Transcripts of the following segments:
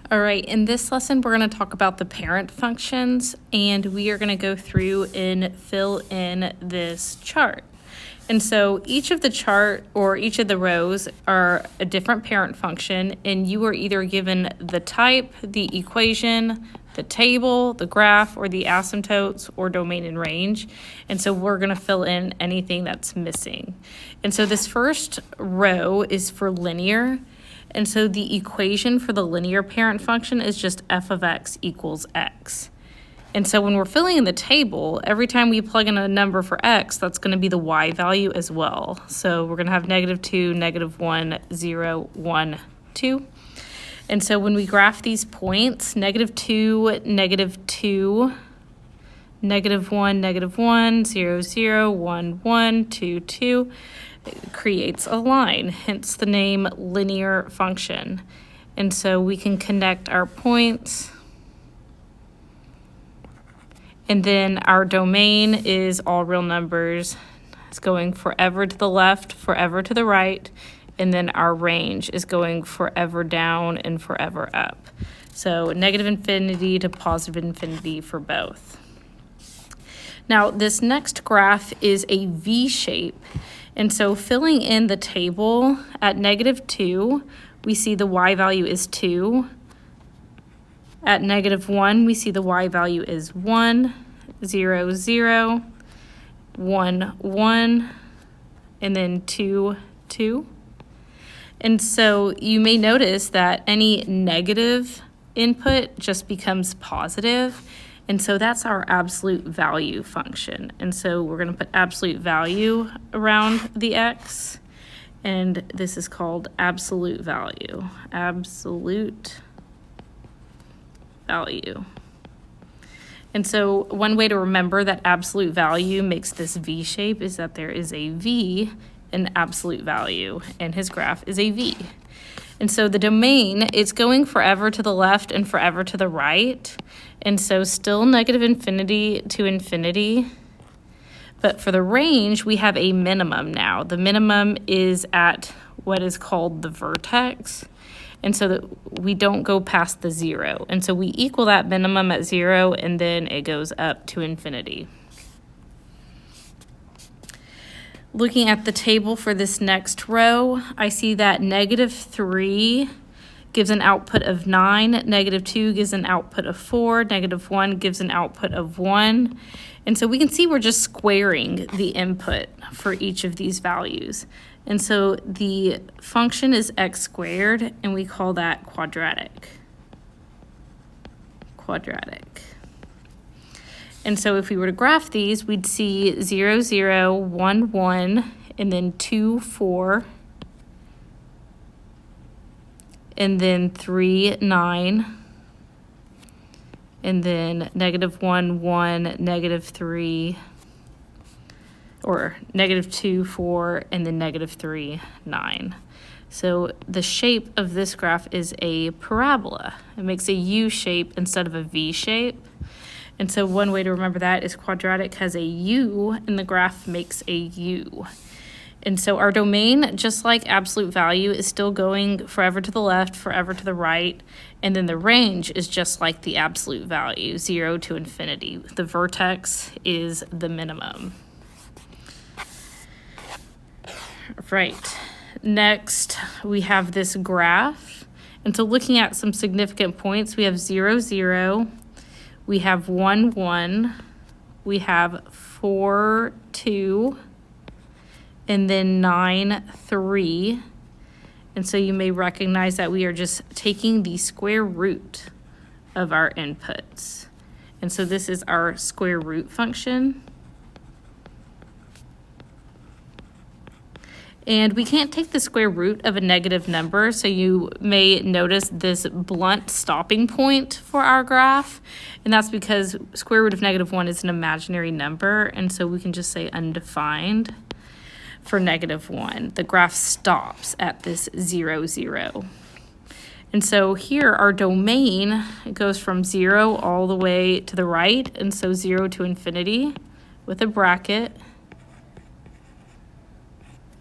All right, in this lesson, we're going to talk about the parent functions, and we are going to go through and fill in this chart. And so each of the chart or each of the rows are a different parent function, and you are either given the type, the equation, the table, the graph, or the asymptotes or domain and range. And so we're going to fill in anything that's missing. And so this first row is for linear. And so the equation for the linear parent function is just f of x equals x. And so when we're filling in the table, every time we plug in a number for x, that's going to be the y value as well. So we're going to have -2, -1, 0, 1, 2. And so when we graph these points, -2, -2, -1, -1, 0, 0, 1, 1, 2, 2, it creates a line, hence the name linear function. And so we can connect our points. And then our domain is all real numbers. It's going forever to the left, forever to the right. And then our range is going forever down and forever up. So -infinity to +infinity for both. Now, this next graph is a V shape. And so filling in the table at -2, we see the y value is 2. At -1, we see the y value is 1, 0, 0, 1, 1, and then 2, 2. And so you may notice that any negative input just becomes positive. And so that's our absolute value function. And so we're going to put absolute value around the x. And this is called absolute value. Absolute value. And so one way to remember that absolute value makes this V shape is that there is a V in absolute value, and his graph is a V. And so the domain, it's going forever to the left and forever to the right. And so still -infinity to infinity. But for the range, we have a minimum now. The minimum is at what is called the vertex. And so that we don't go past the 0. And so we equal that minimum at 0, and then it goes up to infinity. Looking at the table for this next row, I see that -3 gives an output of 9, -2 gives an output of 4, -1 gives an output of 1. And so we can see we're just squaring the input for each of these values. And so the function is x squared, and we call that quadratic. Quadratic. And so if we were to graph these, we'd see 0, 0, 1, 1, and then 2, 4, and then 3, 9, and then -1, 1, -3, or -2, 4, and then -3, 9. So the shape of this graph is a parabola. It makes a U shape instead of a V shape. And so one way to remember that is quadratic has a U, and the graph makes a U. And so our domain, just like absolute value, is still going forever to the left, forever to the right. And then the range is just like the absolute value, 0 to infinity. The vertex is the minimum. Right. Next, we have this graph. And so looking at some significant points, we have 0, 0. We have 1, 1, we have 4, 2, and then 9, 3. And so you may recognize that we are just taking the square root of our inputs. And so this is our square root function. And we can't take the square root of a negative number, so you may notice this blunt stopping point for our graph, and that's because square root of -1 is an imaginary number, and so we can just say undefined for -1. The graph stops at this 0, 0. And so here our domain goes from 0 all the way to the right, and so 0 to infinity with a bracket.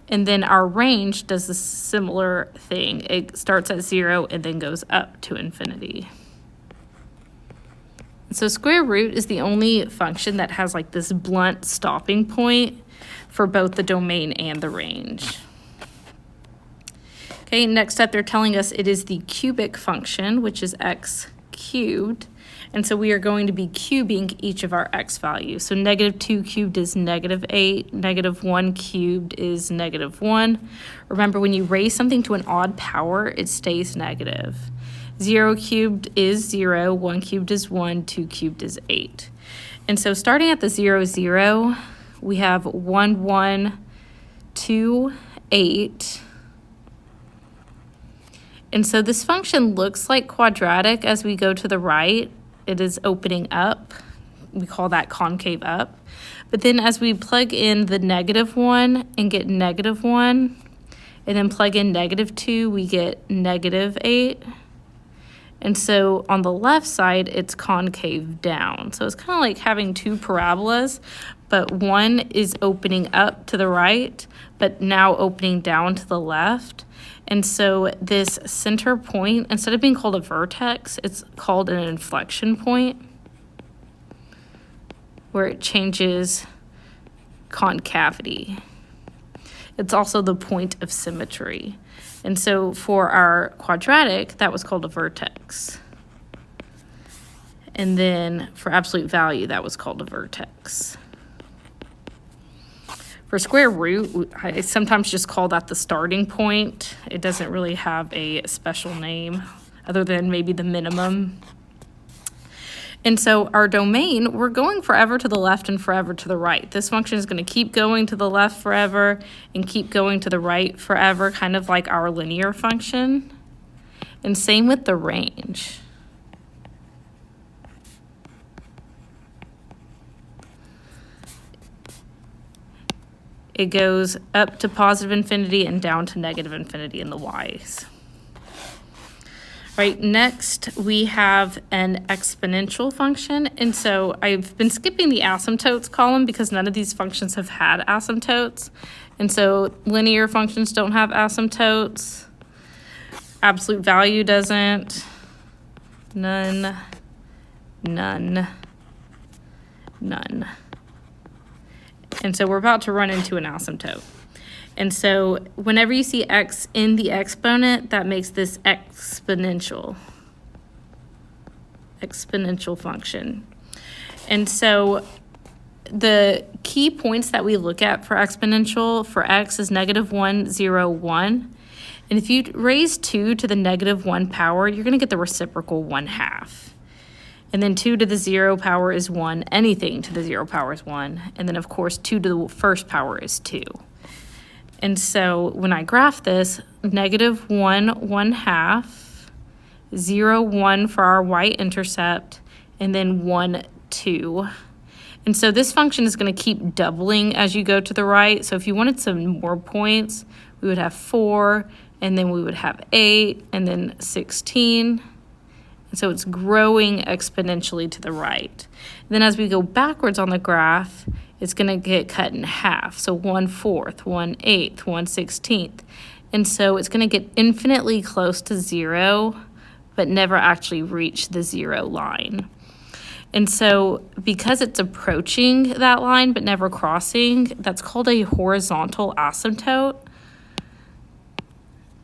And then our range does the similar thing. It starts at 0 and then goes up to infinity. So square root is the only function that has like this blunt stopping point for both the domain and the range. Okay, next up they're telling us it is the cubic function, which is x cubed. And so we are going to be cubing each of our x values. So -2 cubed is -8, -1 cubed is -1. Remember, when you raise something to an odd power, it stays negative. 0 cubed is 0, 1 cubed is 1, 2 cubed is 8. And so starting at the 0, 0, we have 1, 1, 2, 8. And so this function looks like quadratic as we go to the right. It is opening up. We call that concave up. But then as we plug in the -1 and get -1, and then plug in -2, we get -8. And so on the left side, it's concave down. So it's kind of like having two parabolas, but one is opening up to the right, but now opening down to the left. And so this center point, instead of being called a vertex, it's called an inflection point, where it changes concavity. It's also the point of symmetry. And so for our quadratic, that was called a vertex. And then for absolute value, that was called a vertex. For square root, I sometimes just call that the starting point. It doesn't really have a special name other than maybe the minimum. And so our domain, we're going forever to the left and forever to the right. This function is going to keep going to the left forever and keep going to the right forever, kind of like our linear function. And same with the range. It goes up to positive infinity and down to negative infinity in the y's. Right, next we have an exponential function. And so I've been skipping the asymptotes column because none of these functions have had asymptotes. And so linear functions don't have asymptotes. Absolute value doesn't. None, none, none. And so we're about to run into an asymptote. And so whenever you see x in the exponent, that makes this exponential function. And so the key points that we look at for exponential for x is -1, 0, 1. And if you raise 2 to the -1 power, you're going to get the reciprocal 1/2. And then 2 to the 0 power is 1. Anything to the 0 power is 1. And then, of course, 2 to the first power is 2. And so when I graph this, -1, 1/2, 0, 1 for our y-intercept, and then 1, 2. And so this function is going to keep doubling as you go to the right. So if you wanted some more points, we would have 4, and then we would have 8, and then 16. And so it's growing exponentially to the right. And then as we go backwards on the graph, it's going to get cut in half. So 1/4, 1/8, 1/16. And so it's going to get infinitely close to 0, but never actually reach the 0 line. And so because it's approaching that line but never crossing, that's called a horizontal asymptote.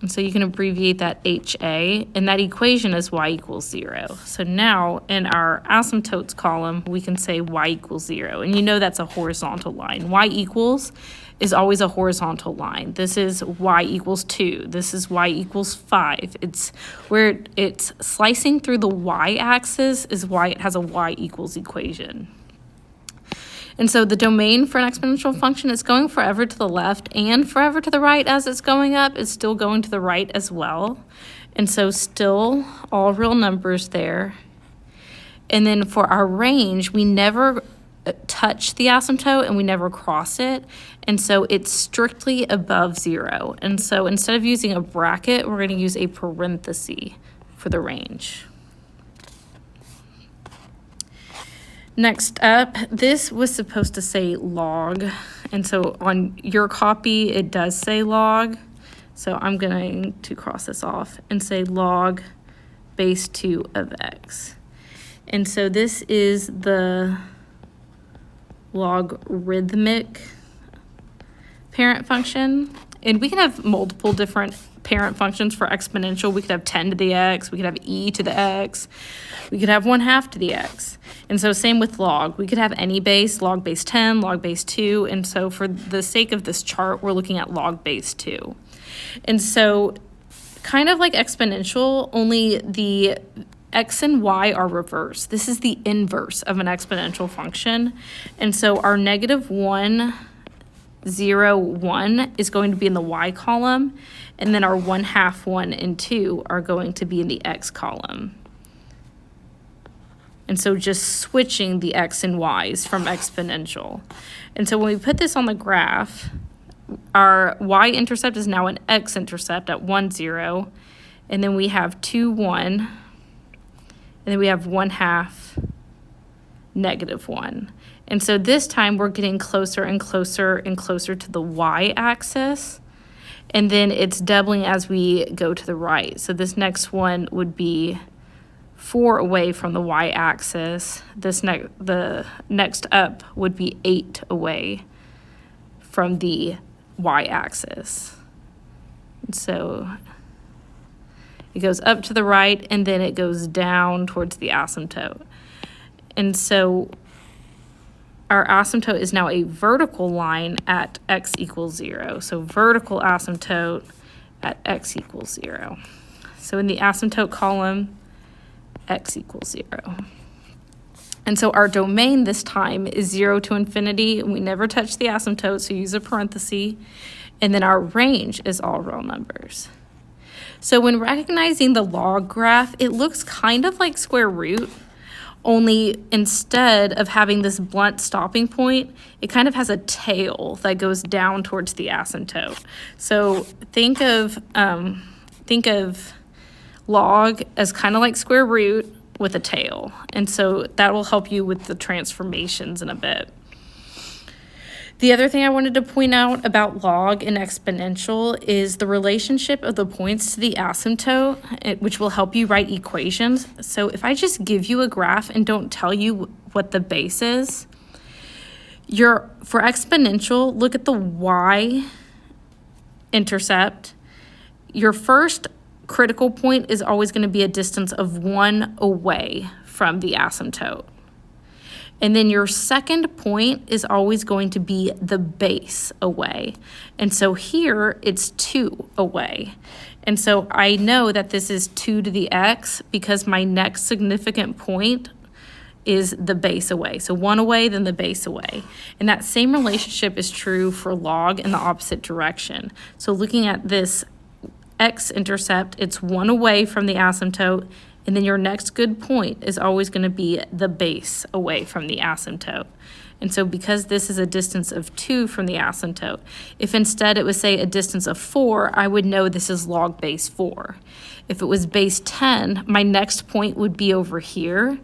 And so you can abbreviate that HA, and that equation is y equals 0. So now in our asymptotes column, we can say y equals 0. And you know that's a horizontal line. Y equals is always a horizontal line. This is y equals 2. This is y equals 5. It's where it's slicing through the y-axis is why it has a y equals equation. And so the domain for an exponential function is going forever to the left and forever to the right as it's going up. It's still going to the right as well. And so still all real numbers there. And then for our range, we never touch the asymptote and we never cross it. And so it's strictly above 0. And so instead of using a bracket, we're going to use a parenthesis for the range. Next up, this was supposed to say log, And so on your copy, it does say log. So I'm going to cross this off and say log base 2 of x. And so this is the logarithmic parent function. And we can have multiple different parent functions for exponential. We could have 10 to the x, we could have e to the x, we could have 1/2 to the x. And so same with log. We could have any base, log base 10, log base 2. And so for the sake of this chart, we're looking at log base 2. And so kind of like exponential, only the x and y are reversed. This is the inverse of an exponential function. And so our -1, 0, 1 is going to be in the y column, and then our 1/2, 1, and 2 are going to be in the x column. And so just switching the x and y's from exponential. And so when we put this on the graph, our y-intercept is now an x-intercept at 1, 0, and then we have 2, 1, and then we have 1/2, -1. And so this time we're getting closer and closer and closer to the y-axis, and then it's doubling as we go to the right. So this next one would be 4 away from the y-axis. The next up would be 8 away from the y-axis. And so it goes up to the right, and then it goes down towards the asymptote. And so our asymptote is now a vertical line at x equals 0. So vertical asymptote at x equals 0. So in the asymptote column, x equals 0. And so our domain this time is 0 to infinity, and we never touch the asymptote, so use a parenthesis. And then our range is all real numbers. So when recognizing the log graph, it looks kind of like square root, only instead of having this blunt stopping point, it kind of has a tail that goes down towards the asymptote. So think of log as kind of like square root with a tail. And so that will help you with the transformations in a bit. The other thing I wanted to point out about log and exponential is the relationship of the points to the asymptote, which will help you write equations. So if I just give you a graph and don't tell you what the base is, for exponential, look at the y-intercept. Your first critical point is always going to be a distance of 1 away from the asymptote. And then your second point is always going to be the base away. And so here it's 2 away. And so I know that this is 2 to the x because my next significant point is the base away. So 1 away, then the base away. And that same relationship is true for log in the opposite direction. So looking at this x-intercept, it's 1 away from the asymptote, and then your next good point is always going to be the base away from the asymptote. And so because this is a distance of 2 from the asymptote, if instead it was, say, a distance of 4, I would know this is log base 4. If it was base 10, my next point would be over here,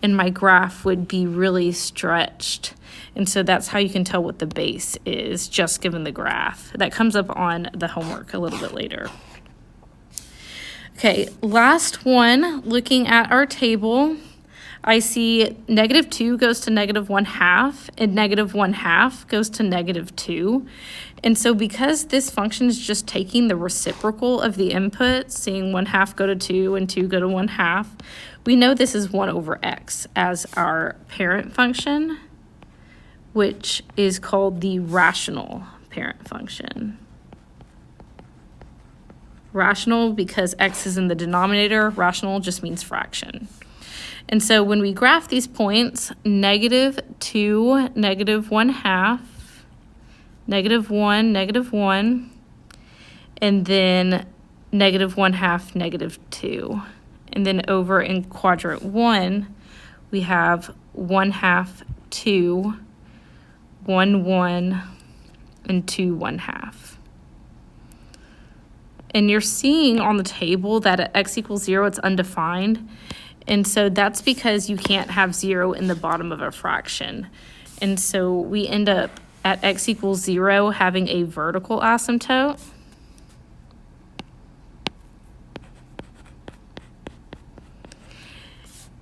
and my graph would be really stretched. And so that's how you can tell what the base is, just given the graph. That comes up on the homework a little bit later. Okay, last one, looking at our table, I see -2 goes to -1/2, and -1/2 goes to -2. And so because this function is just taking the reciprocal of the input, seeing 1/2 go to 2 and 2 go to 1/2, we know this is 1 over x as our parent function, which is called the rational parent function. Rational because x is in the denominator, rational just means fraction. And so when we graph these points, -2, -1/2, -1, -1, and then -1/2, -2. And then over in quadrant 1, we have 1/2, 2, 1, 1, and 2, 1/2. And you're seeing on the table that at x equals 0, it's undefined. And so that's because you can't have 0 in the bottom of a fraction. And so we end up at x equals 0 having a vertical asymptote.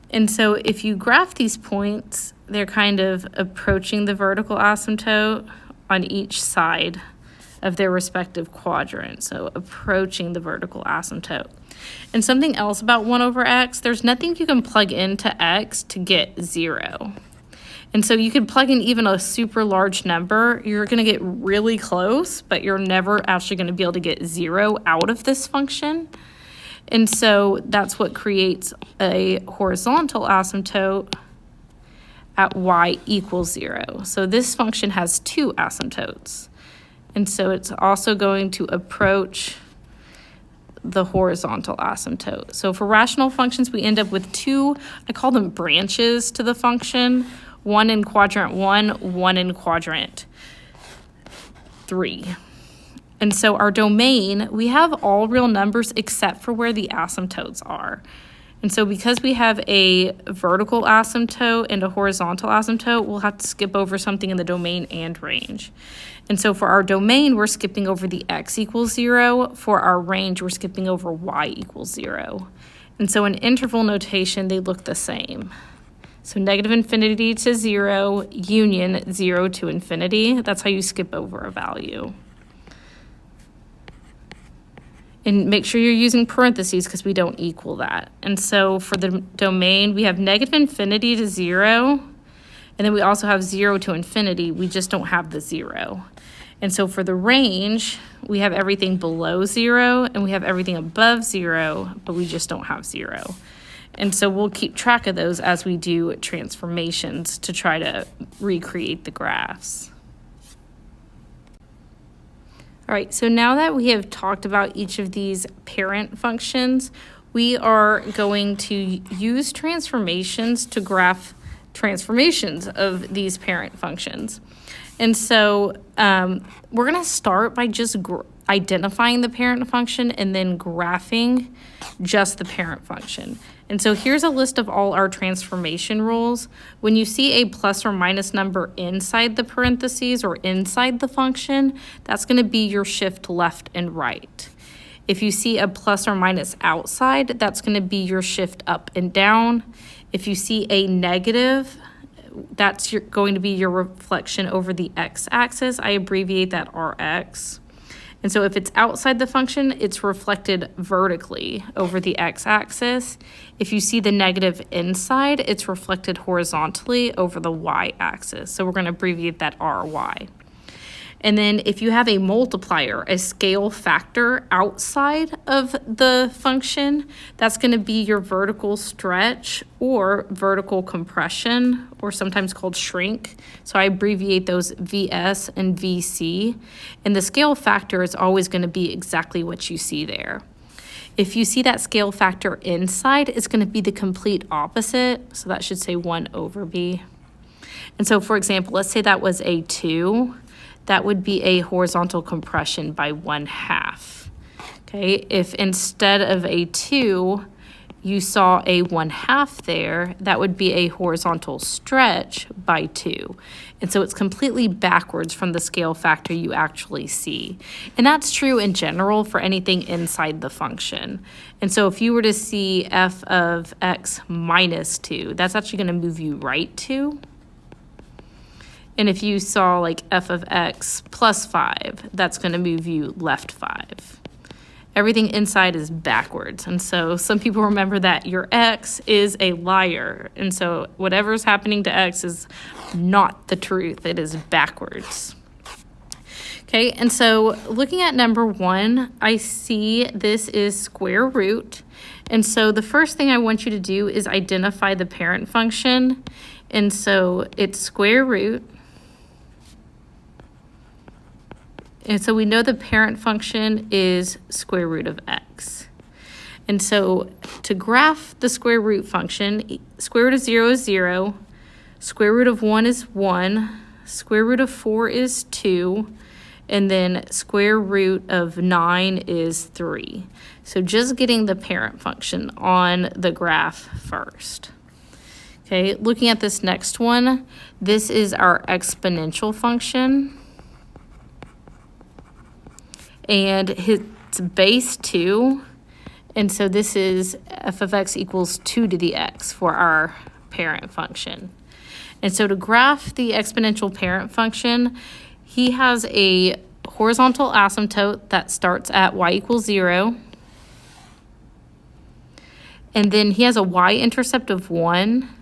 And so if you graph these points, they're kind of approaching the vertical asymptote on each side of their respective quadrant, so approaching the vertical asymptote. And something else about 1 over x, there's nothing you can plug into x to get 0. And so you could plug in even a super large number, you're going to get really close, but you're never actually going to be able to get 0 out of this function. And so that's what creates a horizontal asymptote at y equals 0. So this function has 2 asymptotes. And so it's also going to approach the horizontal asymptote. So for rational functions, we end up with 2, I call them branches to the function, one in quadrant 1, one in quadrant 3. And so our domain, we have all real numbers except for where the asymptotes are. And so because we have a vertical asymptote and a horizontal asymptote, we'll have to skip over something in the domain and range. And so for our domain, we're skipping over the x equals 0. For our range, we're skipping over y equals 0. And so in interval notation, they look the same. So negative infinity to 0, union 0 to infinity. That's how you skip over a value. And make sure you're using parentheses because we don't equal that. And so for the domain, we have negative infinity to 0, and then we also have 0 to infinity. We just don't have the 0. And so for the range, we have everything below 0, and we have everything above 0, but we just don't have 0. And so we'll keep track of those as we do transformations to try to recreate the graphs. All right, so now that we have talked about each of these parent functions, we are going to use transformations to graph transformations of these parent functions. And so we're going to start by just identifying the parent function and then graphing just the parent function. And so here's a list of all our transformation rules. When you see a plus or minus number inside the parentheses or inside the function, that's going to be your shift left and right. If you see a plus or minus outside, that's going to be your shift up and down. If you see a negative, that's going to be your reflection over the x-axis. I abbreviate that Rx. And so if it's outside the function, it's reflected vertically over the x-axis. If you see the negative inside, it's reflected horizontally over the y-axis. So we're going to abbreviate that Ry. And then if you have a multiplier, a scale factor outside of the function, that's going to be your vertical stretch or vertical compression, or sometimes called shrink. So I abbreviate those VS and VC. And the scale factor is always going to be exactly what you see there. If you see that scale factor inside, it's going to be the complete opposite. So that should say 1 over B. And so, for example, let's say that was a 2. That would be a horizontal compression by 1/2. Okay, if instead of a 2, you saw a 1/2 there, that would be a horizontal stretch by 2. And so it's completely backwards from the scale factor you actually see. And that's true in general for anything inside the function. And so if you were to see f of x minus 2, that's actually going to move you right 2. And if you saw like f of x plus 5, that's going to move you left 5. Everything inside is backwards. And so some people remember that your x is a liar. And so whatever's happening to x is not the truth. It is backwards. Okay, and so looking at number 1, I see this is square root. And so the first thing I want you to do is identify the parent function. And so it's square root. And so we know the parent function is square root of x. And so to graph the square root function, square root of 0 is 0, square root of 1 is 1, square root of 4 is 2, and then square root of 9 is 3. So just getting the parent function on the graph first. Okay, looking at this next one, this is our exponential function. And it's base 2. And so this is f of x equals 2 to the x for our parent function. And so to graph the exponential parent function, he has a horizontal asymptote that starts at y equals 0. And then he has a y-intercept of 1.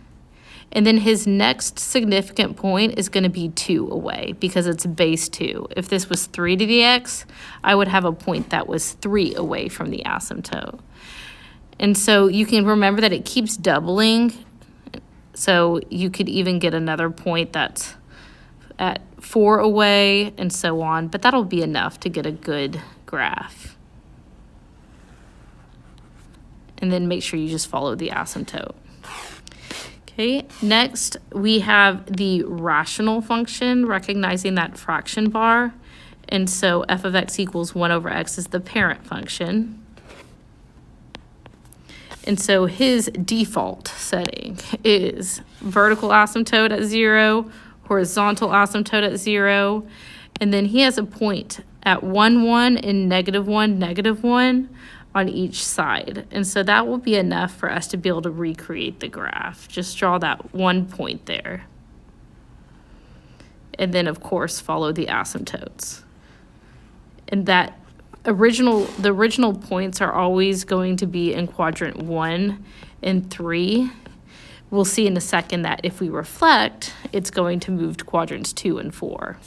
And then his next significant point is going to be 2 away because it's base 2. If this was 3 to the x, I would have a point that was 3 away from the asymptote. And so you can remember that it keeps doubling. So you could even get another point that's at 4 away and so on. But that'll be enough to get a good graph. And then make sure you just follow the asymptote. Okay, next we have the rational function, recognizing that fraction bar. And so f of x equals 1 over x is the parent function. And so his default setting is vertical asymptote at 0, horizontal asymptote at 0, and then he has a point at 1, 1 and -1, -1 on each side. And so that will be enough for us to be able to recreate the graph. Just draw that 1 point there. And then, of course, follow the asymptotes. And the original points are always going to be in quadrant 1 and 3. We'll see in a second that if we reflect, it's going to move to quadrants 2 and 4.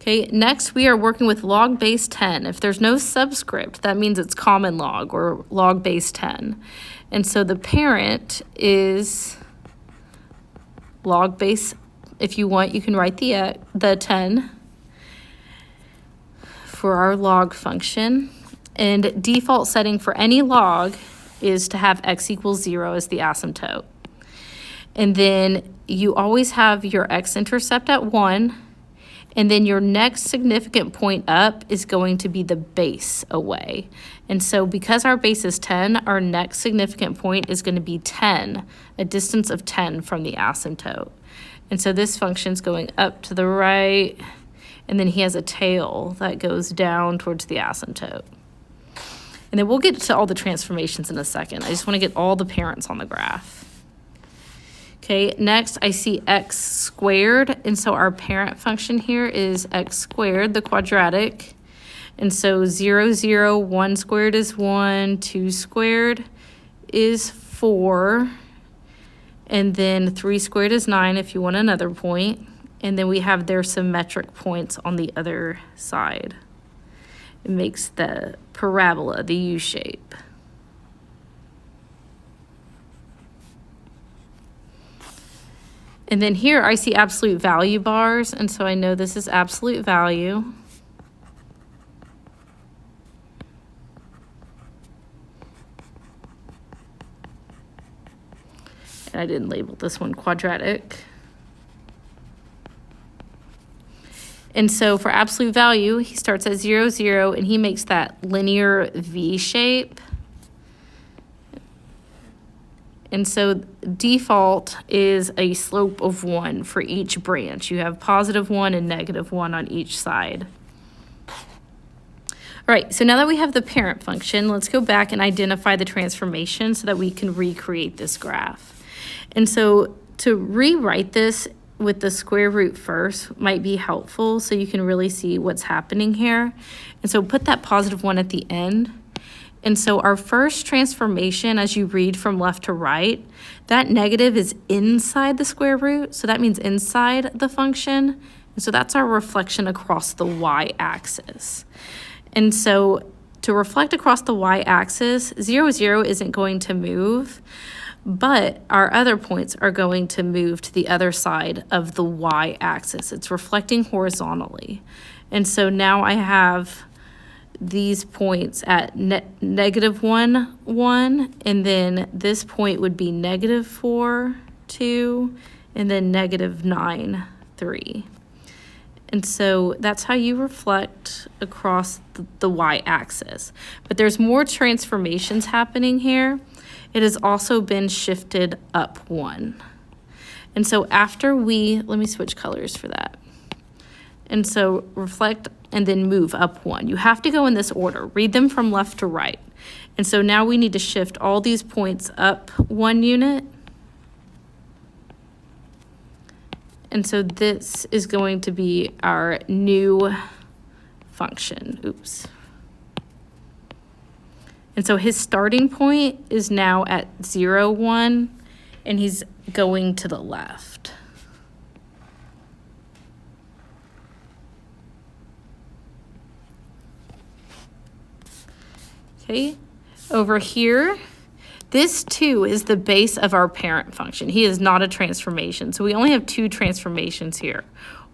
Okay, next we are working with log base 10. If there's no subscript, that means it's common log or log base 10. And so the parent is log base. If you want, you can write the 10 for our log function. And default setting for any log is to have x equals 0 as the asymptote. And then you always have your x-intercept at 1. And then your next significant point up is going to be the base away. And so because our base is 10, our next significant point is going to be 10, a distance of 10 from the asymptote. And so this function's going up to the right, and then he has a tail that goes down towards the asymptote. And then we'll get to all the transformations in a second. I just want to get all the parents on the graph. Okay, next I see x squared, and so our parent function here is x squared, the quadratic. And so 0, 0, 1 squared is 1, 2 squared is 4, and then 3 squared is 9 if you want another point. And then we have their symmetric points on the other side. It makes the parabola, the U shape. And then here I see absolute value bars, and so I know this is absolute value. And I didn't label this one quadratic. And so for absolute value, he starts at 0, 0, and he makes that linear V shape. And so default is a slope of 1 for each branch. You have +1 and -1 on each side. All right, so now that we have the parent function, let's go back and identify the transformation so that we can recreate this graph. And so to rewrite this with the square root first might be helpful so you can really see what's happening here. And so put that +1 at the end. And so our first transformation, as you read from left to right, that negative is inside the square root, so that means inside the function. And so that's our reflection across the y-axis. And so to reflect across the y-axis, 0, 0 isn't going to move, but our other points are going to move to the other side of the y-axis. It's reflecting horizontally. And so now I have these points at -1, 1, and then this point would be -4, 2, and then -9, 3. And so that's how you reflect across the y-axis. But there's more transformations happening here. it has also been shifted up 1. And so after let me switch colors for that. And so reflect and then move up 1. You have to go in this order. Read them from left to right. And so now we need to shift all these points up 1 unit. And so this is going to be our new function. Oops. And so his starting point is now at 0, 1, and he's going to the left. Okay, over here, this 2 is the base of our parent function. He is not a transformation, so we only have 2 transformations here.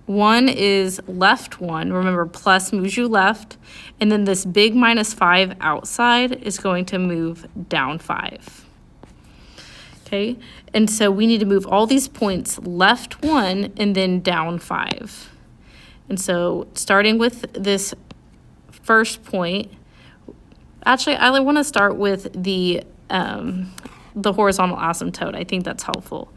One is left 1, remember plus moves you left, and then this big -5 outside is going to move down 5. Okay, and so we need to move all these points left 1 and then down 5. And so starting with this first point, actually, I want to start with the horizontal asymptote. I think that's helpful.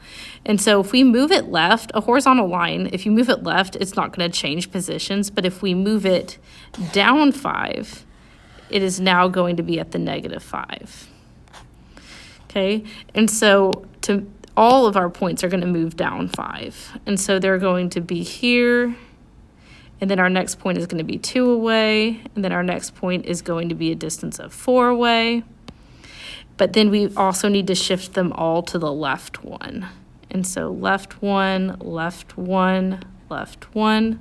And so if we move it left, a horizontal line, if you move it left, it's not going to change positions. But if we move it down 5, it is now going to be at the -5. Okay, and so all of our points are going to move down 5. And so they're going to be here. And then our next point is going to be 2 away. And then our next point is going to be a distance of 4 away. But then we also need to shift them all to the left 1. And so left 1, left 1, left 1,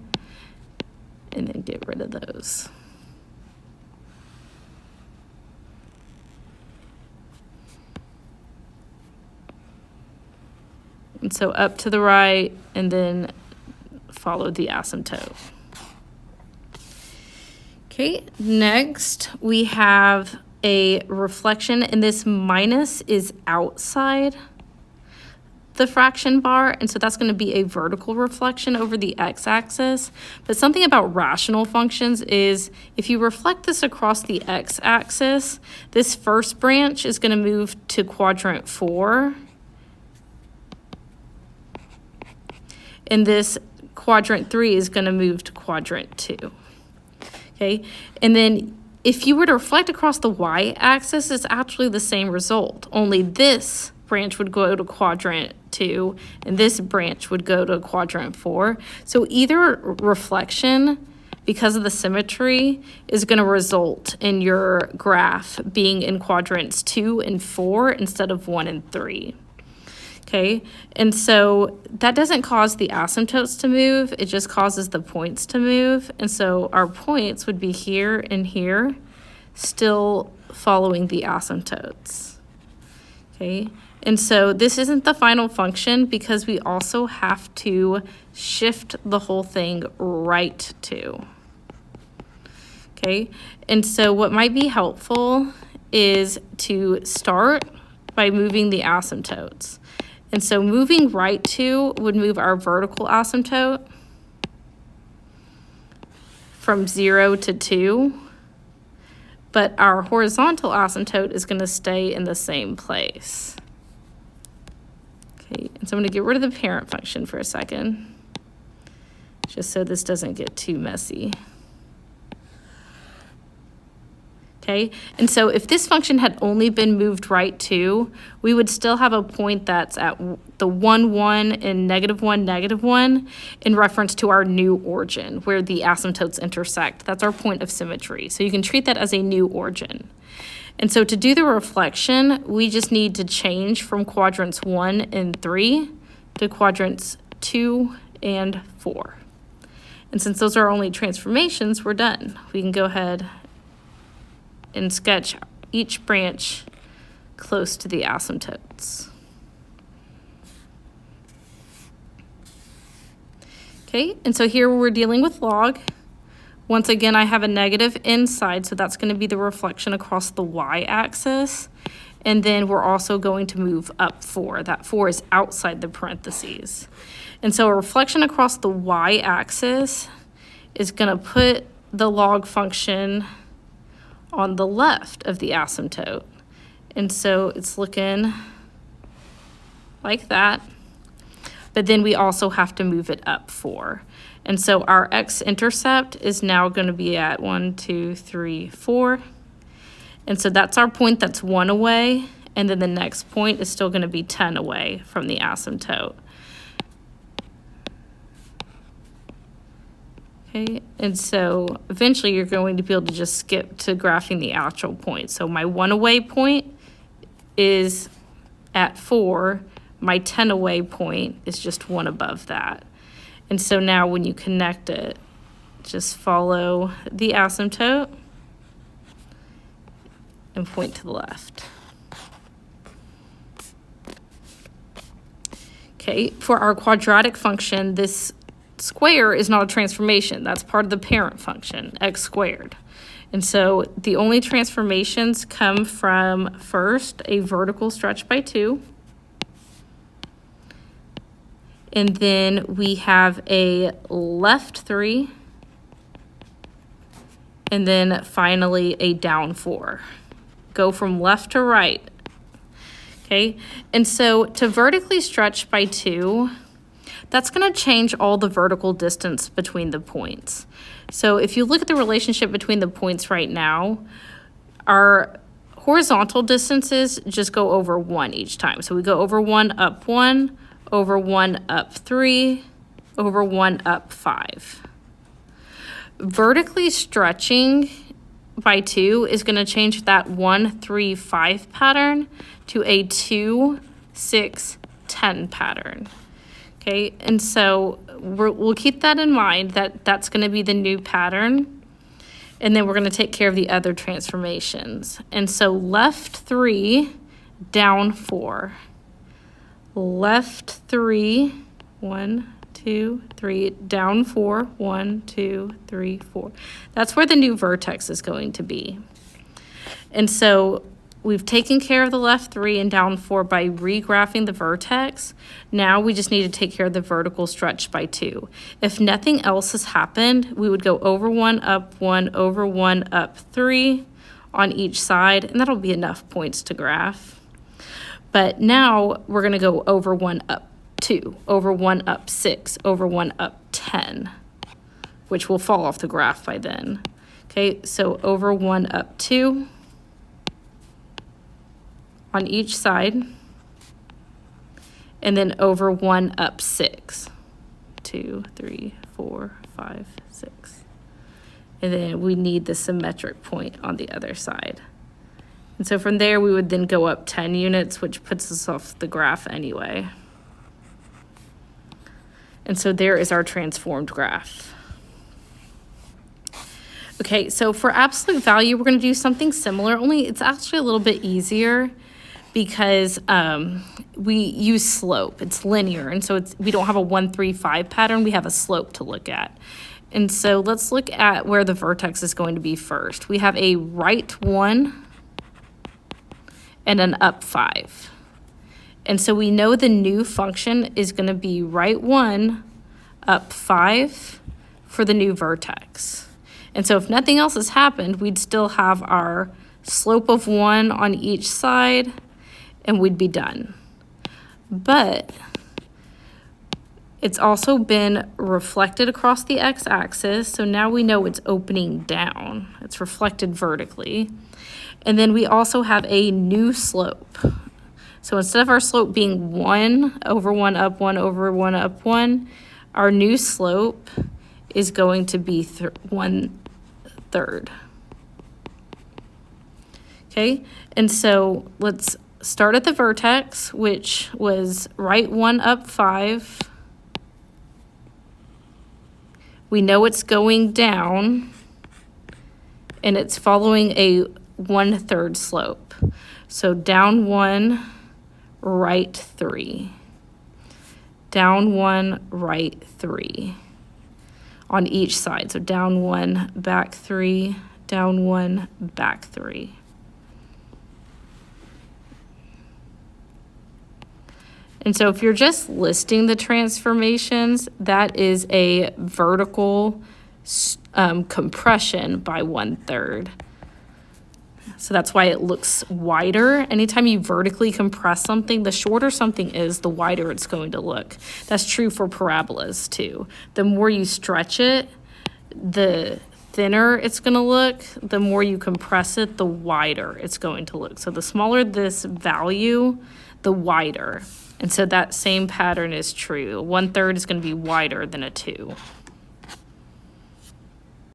and then get rid of those. And so up to the right, and then follow the asymptote. Okay, next we have a reflection, and this minus is outside the fraction bar, and so that's going to be a vertical reflection over the x-axis. But something about rational functions is if you reflect this across the x-axis, this first branch is going to move to quadrant 4, and this quadrant 3 is going to move to quadrant 2. Okay, and then if you were to reflect across the y-axis, it's actually the same result, only this branch would go to quadrant 2, and this branch would go to quadrant 4. So either reflection, because of the symmetry, is going to result in your graph being in quadrants 2 and 4 instead of 1 and 3. Okay, and so that doesn't cause the asymptotes to move, it just causes the points to move. And so our points would be here and here, still following the asymptotes. Okay, and so this isn't the final function because we also have to shift the whole thing right 2. Okay, and so what might be helpful is to start by moving the asymptotes. And so moving right 2 would move our vertical asymptote from 0 to 2, but our horizontal asymptote is going to stay in the same place. Okay, and so I'm going to get rid of the parent function for a second, just so this doesn't get too messy. Okay, and so if this function had only been moved right 2, we would still have a point that's at the 1, 1 and -1, -1 in reference to our new origin where the asymptotes intersect. That's our point of symmetry. So you can treat that as a new origin. And so to do the reflection, we just need to change from quadrants 1 and 3 to quadrants 2 and 4. And since those are only transformations, we're done. We can go ahead and sketch each branch close to the asymptotes. Okay, and so here we're dealing with log. Once again, I have a negative inside, so that's going to be the reflection across the y-axis. And then we're also going to move up 4. That 4 is outside the parentheses. And so a reflection across the y-axis is going to put the log function on the left of the asymptote. And so it's looking like that. But then we also have to move it up 4. And so our x-intercept is now going to be at 1, 2, 3, 4. And so that's our point that's 1 away. And then the next point is still going to be 10 away from the asymptote. Okay, and so eventually you're going to be able to just skip to graphing the actual point. So my 1 away point is at 4. My 10 away point is just 1 above that. And so now when you connect it, just follow the asymptote and point to the left. Okay, for our quadratic function, this square is not a transformation. That's part of the parent function, x squared. And so the only transformations come from, first, a vertical stretch by 2. And then we have a left 3. And then finally a down 4. Go from left to right. Okay, and so to vertically stretch by 2, that's going to change all the vertical distance between the points. So if you look at the relationship between the points right now, our horizontal distances just go over 1 each time. So we go over 1, up 1, over 1, up 3, over 1, up 5. Vertically stretching by 2 is going to change that 1, 3, 5 pattern to a 2, 6, 10 pattern. Okay, and so we'll keep that in mind, that that's going to be the new pattern. And then we're going to take care of the other transformations. And so left 3, down 4. Left 3, 1, 2, 3, down 4, 1, 2, 3, 4. That's where the new vertex is going to be. And so we've taken care of the left 3 and down 4 by regraphing the vertex. Now we just need to take care of the vertical stretch by 2. If nothing else has happened, we would go over 1, up 1, over 1, up 3 on each side, and that'll be enough points to graph. But now we're going to go over 1, up 2, over 1, up 6, over 1, up 10, which will fall off the graph by then. Okay, so over 1, up 2 on each side, and then over 1, up 6, 2, 3, 4, 5, 6. And then we need the symmetric point on the other side. And so from there, we would then go up 10 units, which puts us off the graph anyway. And so there is our transformed graph. Okay, so for absolute value, we're going to do something similar, only it's actually a little bit easier because we use slope. It's linear, and so we don't have a 1, 3, 5 pattern. We have a slope to look at. And so let's look at where the vertex is going to be first. We have a right 1 and an up 5. And so we know the new function is going to be right 1, up 5 for the new vertex. And so if nothing else has happened, we'd still have our slope of 1 on each side, and we'd be done. But it's also been reflected across the x-axis, so now we know it's opening down. It's reflected vertically. And then we also have a new slope. So instead of our slope being 1 over 1 up 1 over 1 up 1, our new slope is going to be 1/3. Okay, and so let's start at the vertex, which was right 1 up 5. We know it's going down, and it's following a 1/3 slope. So down 1, right 3. Down 1, right 3 on each side. So down 1, back 3, down 1, back 3. And so if you're just listing the transformations, that is a vertical compression by 1/3. So that's why it looks wider. Anytime you vertically compress something, the shorter something is, the wider it's going to look. That's true for parabolas too. The more you stretch it, the thinner it's going to look. The more you compress it, the wider it's going to look. So the smaller this value, the wider. And so that same pattern is true. 1/3 is going to be wider than a 2.